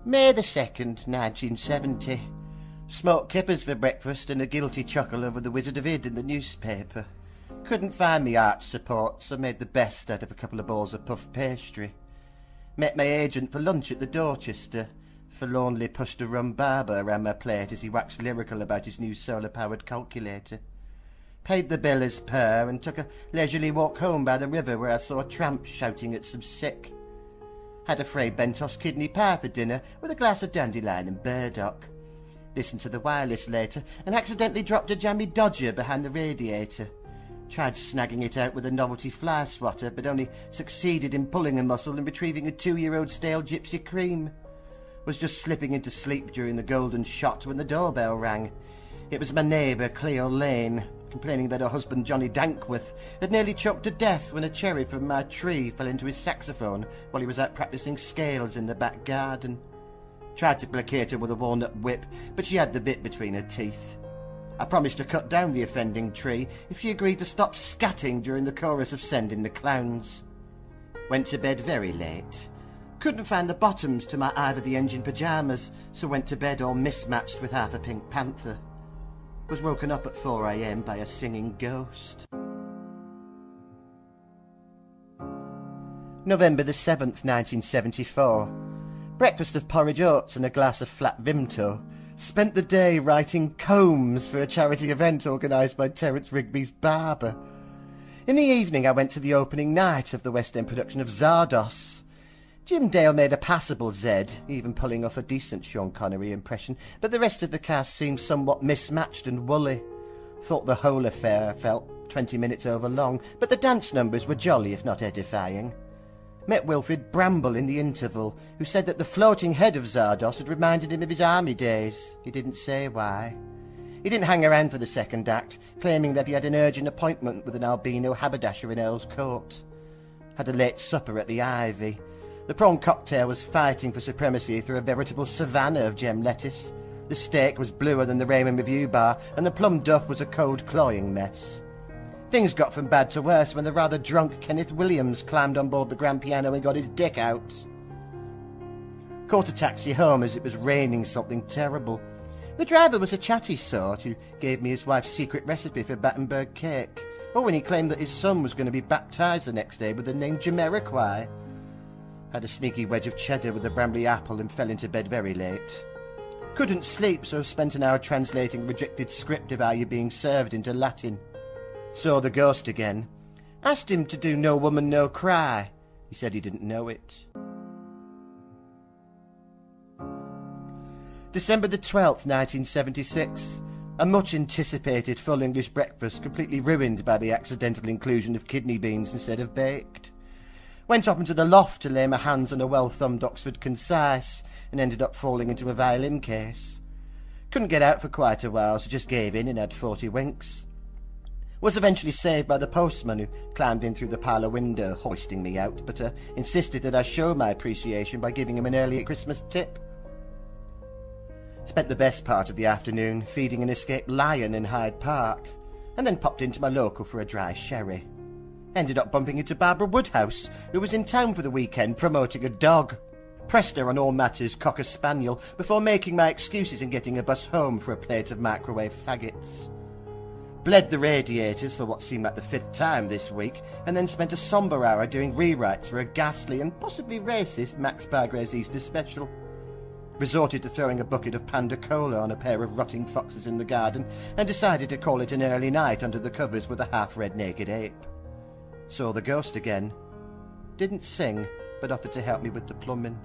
May the 2nd, 1970. Smoked kippers for breakfast and a guilty chuckle over the Wizard of Id in the newspaper. Couldn't find me arch support, so made the best out of a couple of balls of puff pastry. Met my agent for lunch at the Dorchester. Forlornly pushed a rum barber around my plate as he waxed lyrical about his new solar-powered calculator. Paid the bill as per and took a leisurely walk home by the river where I saw a tramp shouting at some sick. Had a Fray Bentos kidney pie for dinner with a glass of dandelion and burdock. Listened to the wireless later and accidentally dropped a jammy dodger behind the radiator. Tried snagging it out with a novelty fly swatter, but only succeeded in pulling a muscle and retrieving a 2-year-old stale gypsy cream. Was just slipping into sleep during the golden shot when the doorbell rang. It was my neighbour, Cleo Lane, complaining that her husband, Johnny Dankworth, had nearly choked to death when a cherry from my tree fell into his saxophone while he was out practising scales in the back garden. Tried to placate her with a walnut whip, but she had the bit between her teeth. I promised to cut down the offending tree if she agreed to stop scatting during the chorus of Sending the Clowns. Went to bed very late. Couldn't find the bottoms to my Ivor the Engine pyjamas, so went to bed all mismatched with half a pink panther. Was woken up at 4 a.m. by a singing ghost. November the 7th, 1974. Breakfast of porridge oats and a glass of flat Vimto. Spent the day writing combs for a charity event organised by Terence Rigby's barber. In the evening I went to the opening night of the West End production of Zardos. Jim Dale made a passable Zed, even pulling off a decent Sean Connery impression, but the rest of the cast seemed somewhat mismatched and woolly. Thought the whole affair felt 20 minutes over long, but the dance numbers were jolly if not edifying. Met Wilfrid Bramble in the interval, who said that the floating head of Zardos had reminded him of his army days. He didn't say why. He didn't hang around for the second act, claiming that he had an urgent appointment with an albino haberdasher in Earl's Court. Had a late supper at the Ivy. The prawn cocktail was fighting for supremacy through a veritable savannah of gem lettuce. The steak was bluer than the Raymond Review bar, and the plum duff was a cold, cloying mess. Things got from bad to worse when the rather drunk Kenneth Williams climbed on board the grand piano and got his dick out. Caught a taxi home as it was raining something terrible. The driver was a chatty sort who gave me his wife's secret recipe for Battenberg cake, or when he claimed that his son was going to be baptised the next day with the name Jamiroquai. Had a sneaky wedge of cheddar with a Bramley apple and fell into bed very late. Couldn't sleep, so spent an hour translating a rejected script of Are You Being Served into Latin. Saw the ghost again. Asked him to do No Woman, No Cry. He said he didn't know it. December the 12th, 1976. A much-anticipated full English breakfast completely ruined by the accidental inclusion of kidney beans instead of baked. Went up into the loft to lay my hands on a well-thumbed Oxford Concise and ended up falling into a violin case. Couldn't get out for quite a while, so just gave in and had 40 winks. Was eventually saved by the postman, who climbed in through the parlour window, hoisting me out, but insisted that I show my appreciation by giving him an early Christmas tip. Spent the best part of the afternoon feeding an escaped lion in Hyde Park, and then popped into my local for a dry sherry. Ended up bumping into Barbara Woodhouse, who was in town for the weekend promoting a dog. Pressed her on all matters cocker spaniel before making my excuses and getting a bus home for a plate of microwave faggots. Bled the radiators for what seemed like the 5th time this week, and then spent a sombre hour doing rewrites for a ghastly and possibly racist Max Bargrave's Easter special. Resorted to throwing a bucket of Panda Cola on a pair of rotting foxes in the garden, and decided to call it an early night under the covers with a half-red naked ape. Saw the ghost again. Didn't sing, but offered to help me with the plumbing.